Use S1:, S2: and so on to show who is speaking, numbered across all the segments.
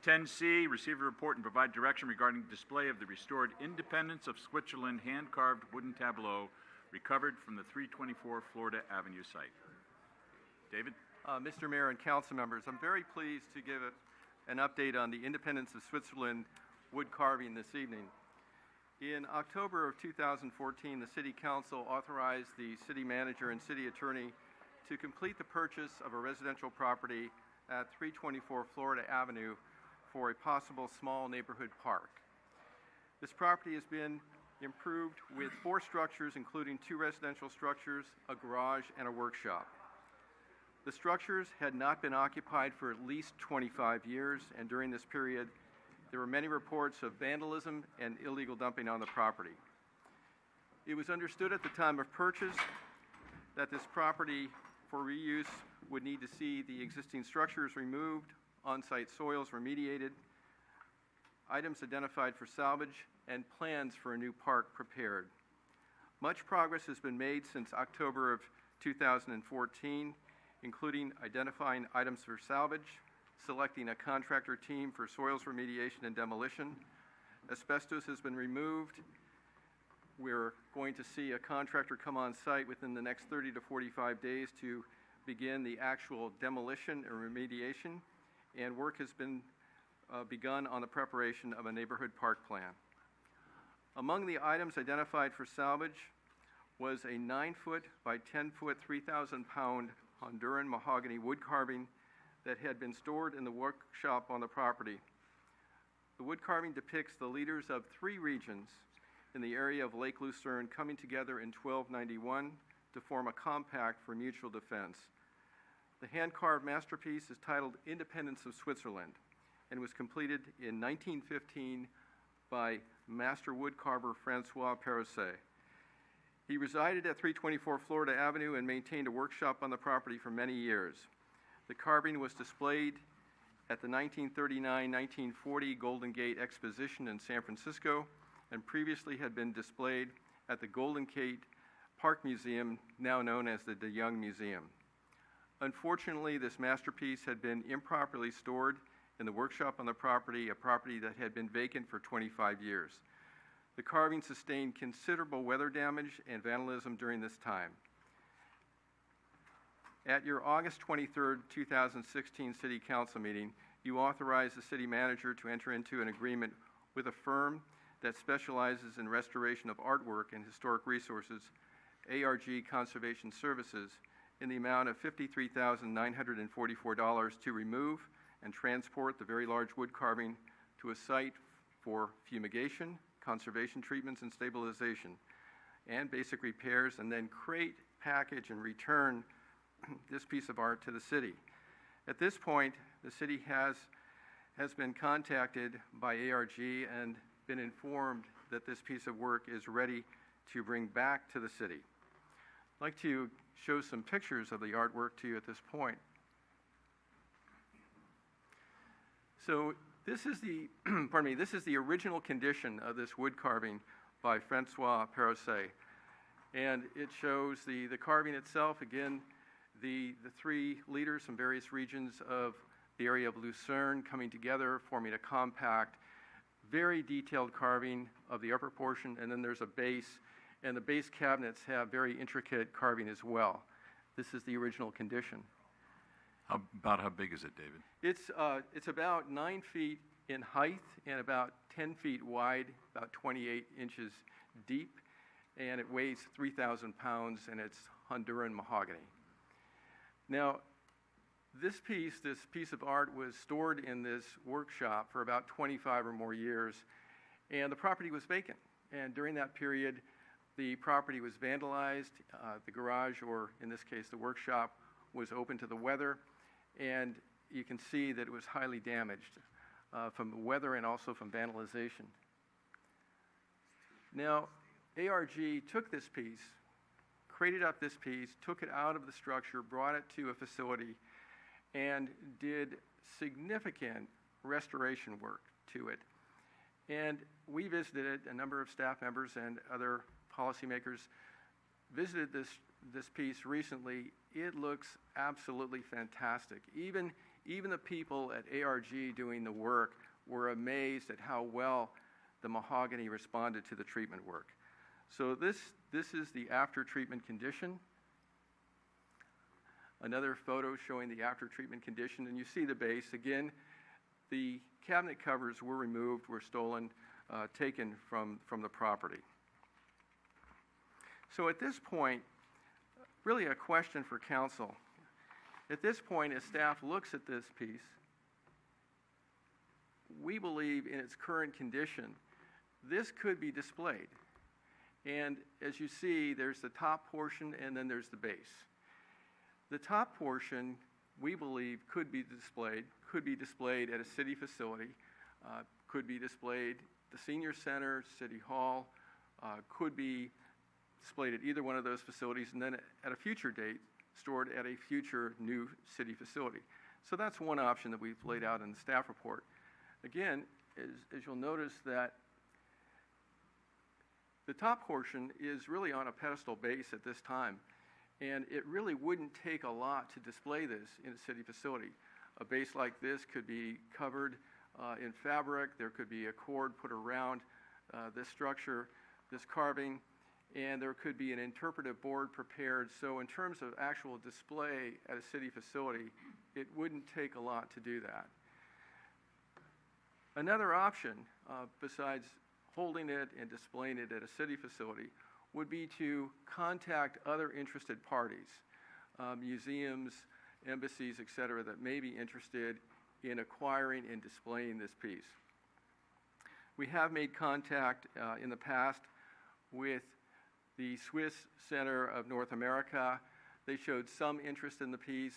S1: 10C, receive a report and provide direction regarding display of the restored Independence of Switzerland hand-carved wooden tableau recovered from the 324 Florida Avenue site. David?
S2: Mr. Mayor and council members, I'm very pleased to give an update on the Independence of Switzerland wood carving this evening. In October of 2014, the City Council authorized the City Manager and City Attorney to complete the purchase of a residential property at 324 Florida Avenue for a possible small neighborhood park. This property has been improved with 4 structures, including 2 residential structures, a garage, and a workshop. The structures had not been occupied for at least 25 years, and during this period, there were many reports of vandalism and illegal dumping on the property. It was understood at the time of purchase that this property for reuse would need to see the existing structures removed, on-site soils remediated, items identified for salvage, and plans for a new park prepared. Much progress has been made since October of 2014, including identifying items for salvage, selecting a contractor team for soils remediation and demolition. Asbestos has been removed. We're going to see a contractor come on site within the next 30 to 45 days to begin the actual demolition and remediation, and work has been begun on the preparation of a neighborhood park plan. Among the items identified for salvage was a 9-foot by 10-foot, 3,000-pound Honduran mahogany wood carving that had been stored in the workshop on the property. The wood carving depicts the leaders of 3 regions in the area of Lake Lucerne coming together in 1291 to form a compact for mutual defense. The hand-carved masterpiece is titled Independence of Switzerland and was completed in 1915 by master woodcarver Francois Perrosset. He resided at 324 Florida Avenue and maintained a workshop on the property for many years. The carving was displayed at the 1939-1940 Golden Gate Exposition in San Francisco and previously had been displayed at the Golden Gate Park Museum, now known as the DeYoung Museum. Unfortunately, this masterpiece had been improperly stored in the workshop on the property, a property that had been vacant for 25 years. The carving sustained considerable weather damage and vandalism during this time. At your August 23, 2016 City Council meeting, you authorized the City Manager to enter into an agreement with a firm that specializes in restoration of artwork and historic resources, ARG Conservation Services, in the amount of $53,944 to remove and transport the very large wood carving to a site for fumigation, conservation treatments and stabilization, and basic repairs, and then crate, package, and return this piece of art to the city. At this point, the city has been contacted by ARG and been informed that this piece of work is ready to bring back to the city. I'd like to show some pictures of the artwork to you at this point. So this is the, this is the original condition of this wood carving by Francois Perrosset. And it shows the carving itself, again, the 3 leaders from various regions of the area of Lucerne coming together, forming a compact, very detailed carving of the upper portion, and then there's a base, and the base cabinets have very intricate carving as well. This is the original condition.
S1: How big is it, David?
S2: It's about 9 feet in height and about 10 feet wide, about 28 inches deep, and it weighs 3,000 pounds, and it's Honduran mahogany. Now, this piece of art was stored in this workshop for about 25 or more years, and the property was vacant. And during that period, the property was vandalized. The garage, or in this case, the workshop, was open to the weather, and you can see that it was highly damaged from the weather and also from vandalization. Now, ARG took this piece, crated up this piece, took it out of the structure, brought it to a facility, and did significant restoration work to it. And we visited it, a number of staff members and other policymakers visited this piece recently. It looks absolutely fantastic. Even even the people at ARG doing the work were amazed at how well the mahogany responded to the treatment work. So this is the after-treatment condition. Another photo showing the after-treatment condition, and you see the base. Again, the cabinet covers were removed, were stolen, taken from the property. So at this point, really a question for council. At this point, as staff looks at this piece, we believe in its current condition, this could be displayed. And as you see, there's the top portion and then there's the base. The top portion, we believe, could be displayed at a city facility, could be displayed at the senior center, city hall, could be displayed at either one of those facilities, and then at a future date, stored at a future new city facility. So that's one option that we've laid out in the staff report. Again, as you'll notice that the top portion is really on a pedestal base at this time, and it really wouldn't take a lot to display this in a city facility. A base like this could be covered in fabric. There could be a cord put around this structure, this carving, and there could be an interpretive board prepared. So in terms of actual display at a city facility, it wouldn't take a lot to do that. Another option, besides holding it and displaying it at a city facility, would be to contact other interested parties, museums, embassies, et cetera, that may be interested in acquiring and displaying this piece. We have made contact in the past with the Swiss Center of North America. They showed some interest in the piece.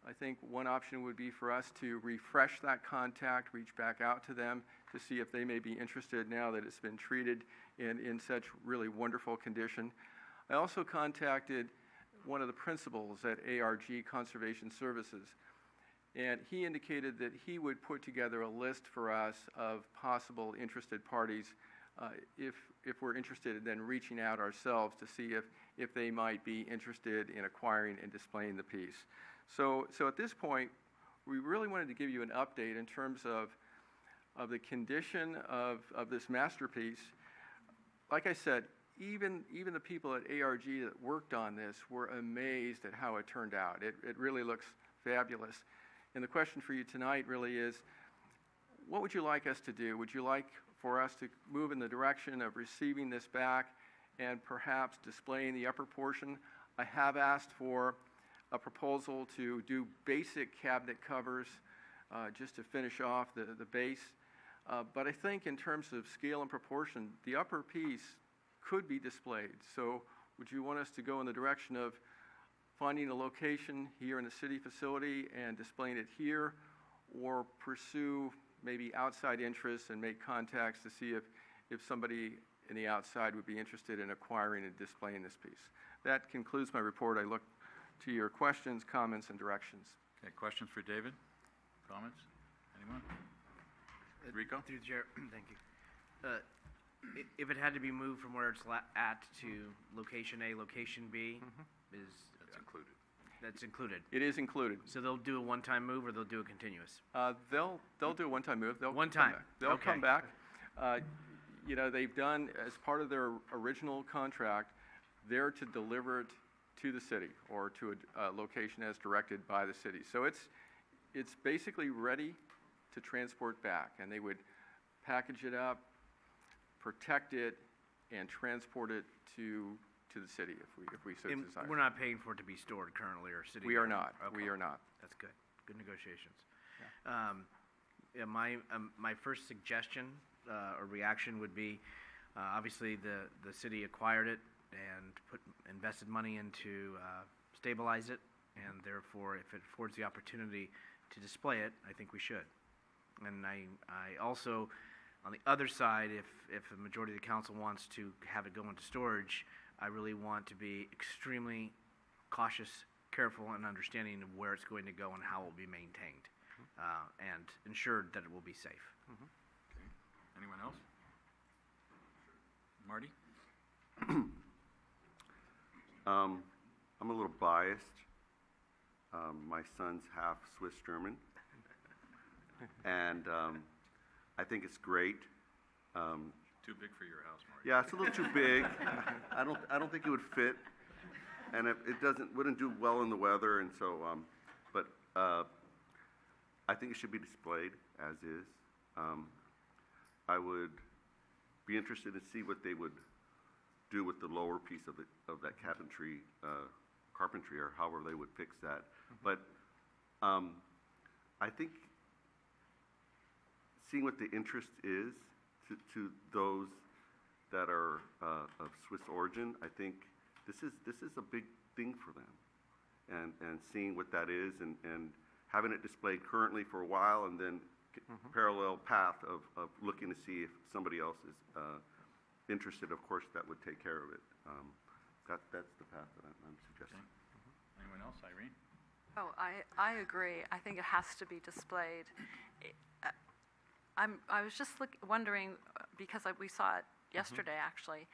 S2: I think one option would be for us to refresh that contact, reach back out to them to see if they may be interested now that it's been treated in such really wonderful condition. I also contacted one of the principals at ARG Conservation Services, and he indicated that he would put together a list for us of possible interested parties if we're interested in then reaching out ourselves to see if they might be interested in acquiring and displaying the piece. So at this point, we really wanted to give you an update in terms of the condition of this masterpiece. Like I said, even the people at ARG that worked on this were amazed at how it turned out. It really looks fabulous. And the question for you tonight really is, what would you like us to do? Would you like for us to move in the direction of receiving this back and perhaps displaying the upper portion? I have asked for a proposal to do basic cabinet covers just to finish off the base. But I think in terms of scale and proportion, the upper piece could be displayed. So would you want us to go in the direction of finding a location here in the city facility and displaying it here, or pursue maybe outside interests and make contacts to see if somebody in the outside would be interested in acquiring and displaying this piece? That concludes my report. I look to your questions, comments, and directions.
S1: Okay, questions for David? Comments? Anyone? Rico?
S3: Through the chair, thank you. If it had to be moved from where it's at to location A, location B,
S1: That's included.
S3: that's included.
S2: It is included.
S3: So they'll do a one-time move or they'll do a continuous?
S2: They'll do a one-time move. They'll
S3: One
S2: come
S3: time.
S2: back. They'll
S3: Okay.
S2: come back. You know, they've done, as part of their original contract, they're to deliver it to the city or to a location as directed by the city. So it's basically ready to transport back, and they would package it up, protect it, and transport it to the city if we so
S3: And
S2: desire.
S3: we're not paying for it to be stored currently or sitting
S2: We are
S3: there?
S2: not. We
S3: Okay.
S2: are not.
S3: That's good. Good negotiations. Yeah, my first suggestion or reaction would be, obviously the city acquired it and invested money into stabilize it, and therefore if it affords the opportunity to display it, I think we should. And I also, on the other side, if a majority of the council wants to have it go into storage, I really want to be extremely cautious, careful, and understanding of where it's going to go and how it will be maintained, and ensured that it will be safe.
S1: Okay. Anyone else? Marty?
S4: I'm a little biased. My son's half Swiss German, and I think it's great.
S1: Too big for your house, Marty.
S4: Yeah, it's a little too big. I don't think it would fit, and it wouldn't do well in the weather, and so, but I think it should be displayed as is. I would be interested to see what they would do with the lower piece of that carpentry, or however they would fix that. But I think seeing what the interest is to those that are of Swiss origin, I think this is a big thing for them, and seeing what that is, and having it displayed currently for a while, and then parallel path of looking to see if somebody else is interested. Of course, that would take care of it. That's the path that I'm suggesting.
S1: Okay. Anyone else? Irene?
S5: Oh, I agree. I think it has to be displayed. I was just wondering, because we saw it yesterday, actually,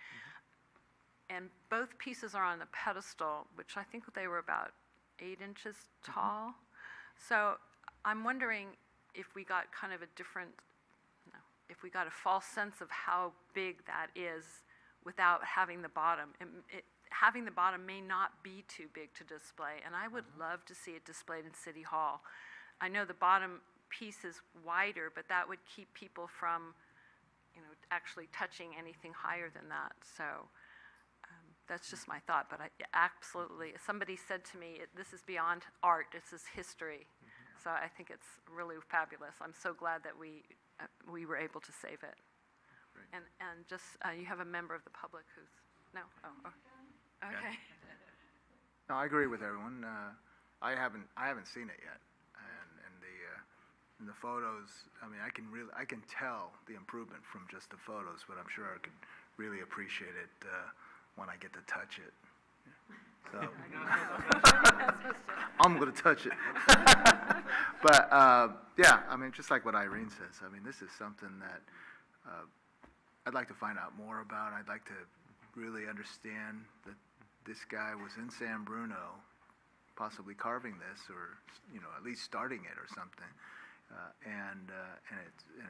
S5: and both pieces are on the pedestal, which I think they were about 8 inches tall. So I'm wondering if we got kind of if we got a false sense of how big that is without having the bottom. Having the bottom may not be too big to display, and I would love to see it displayed in City Hall. I know the bottom piece is wider, but that would keep people from, actually touching anything higher than that. So that's just my thought, but absolutely. Somebody said to me, this is beyond art, this is history. So I think it's really fabulous. I'm so glad that we were able to save it.
S1: Great.
S5: And just, you have a member of the public who's, no? Oh, okay.
S6: No, I agree with everyone. I haven't seen it yet, and the photos. I mean, I can tell the improvement from just the photos, but I'm sure I could really appreciate it when I get to touch it. So I'm going to touch it. But yeah, I mean, just like what Irene says. I mean, this is something that I'd like to find out more about. I'd like to really understand that this guy was in San Bruno, possibly carving this, or at least starting it or something. And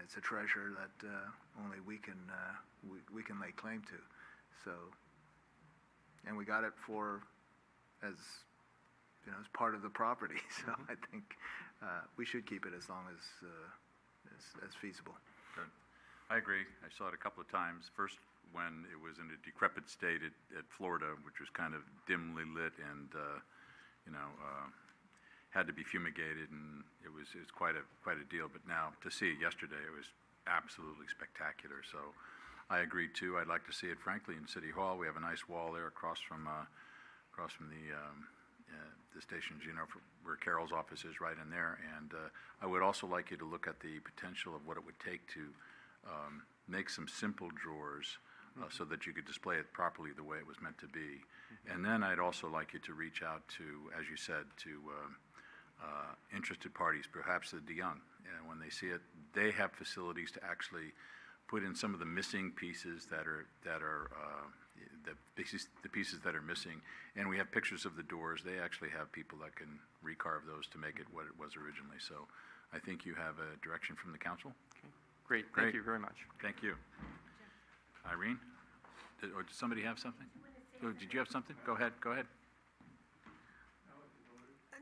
S6: it's a treasure that only we can lay claim to. So, and we got it as part of the property. So I think we should keep it as long as feasible.
S1: Good. I agree. I saw it a couple of times. First, when it was in a decrepit state at Florida, which was kind of dimly lit and had to be fumigated, and it was quite a deal. But now to see it yesterday, it was absolutely spectacular. So I agree too. I'd like to see it, frankly, in City Hall. We have a nice wall there across from the stations, where Carol's office is, right in there. And I would also like you to look at the potential of what it would take to make some simple drawers so that you could display it properly the way it was meant to be. And then I'd also like you to reach out to, as you said, to interested parties, perhaps the DeYoung. When they see it, they have facilities to actually put in some of the missing pieces that are the pieces that are missing. And we have pictures of the doors. They actually have people that can recarve those to make it what it was originally. So I think you have a direction from the council.
S2: Okay. Great. Thank you very much.
S1: Thank you. Irene? Did somebody have something? Oh, did you have something? Go ahead.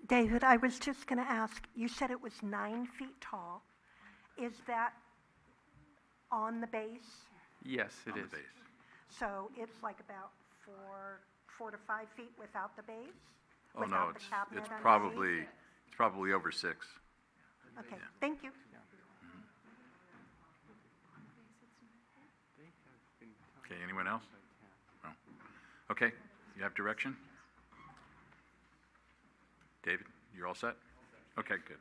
S7: David, I was just going to ask, you said it was 9 feet tall. Is that on the base?
S2: Yes, it
S1: On
S2: is.
S1: the base.
S7: So it's like about 4 to 5 feet without the base?
S1: Oh, no,
S7: Without the
S1: it's
S7: cabinet underneath?
S1: probably over 6.
S7: Okay, thank you.
S1: Okay, anyone else? No. Okay, you have direction? David, you're all set? Okay, good.